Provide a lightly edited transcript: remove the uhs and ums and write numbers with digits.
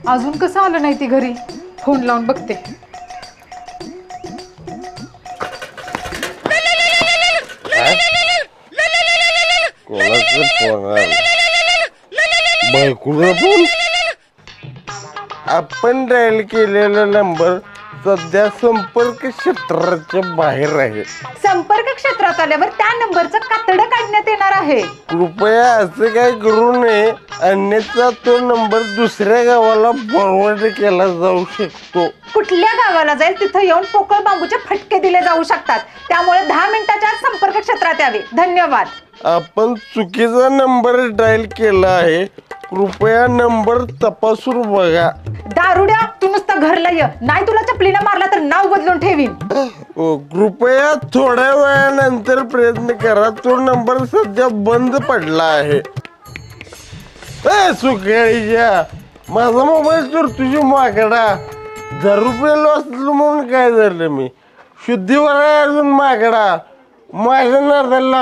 अजून कसं आलं नाही ती घरी? फोन लावून बघते. फोन आपण डायल केलेला नंबर सध्या संपर्क क्षेत्राच्या बाहेर आहे. संपर्क क्षेत्रात आल्यावर त्या नंबरचं कातडं काढण्यात येणार आहे. कृपया असं काय करू नये, अन्यथा तो नंबर दुसऱ्या गावाला फॉरवर्ड केला जाऊ शकतो. कुठल्या गावाला जाईल तिथं येऊन पोकळ बांबूचे फटके दिले जाऊ शकतात. त्यामुळे 10 मिनिटाच्या आत संपर्क क्षेत्रात यावे. धन्यवाद. आपण चुकीचा नंबर डायल केला आहे. कृपया नंबर तपासून बघा. दारुड्या, तू नुसतं घरला ये, नाही तुला चपलीनं मारला तर नाव बदलून ठेवीन. कृपया थोड्या वेळानंतर प्रयत्न करा. तो नंबर सध्या बंद पडला आहे. सुकाळीच्या माझा मोबाईल तर तुझी माकडा. दारू पेलो असलो म्हणून काय झालं? मी शुद्धीवर आहे अजून माकडा. माझ्या नादाला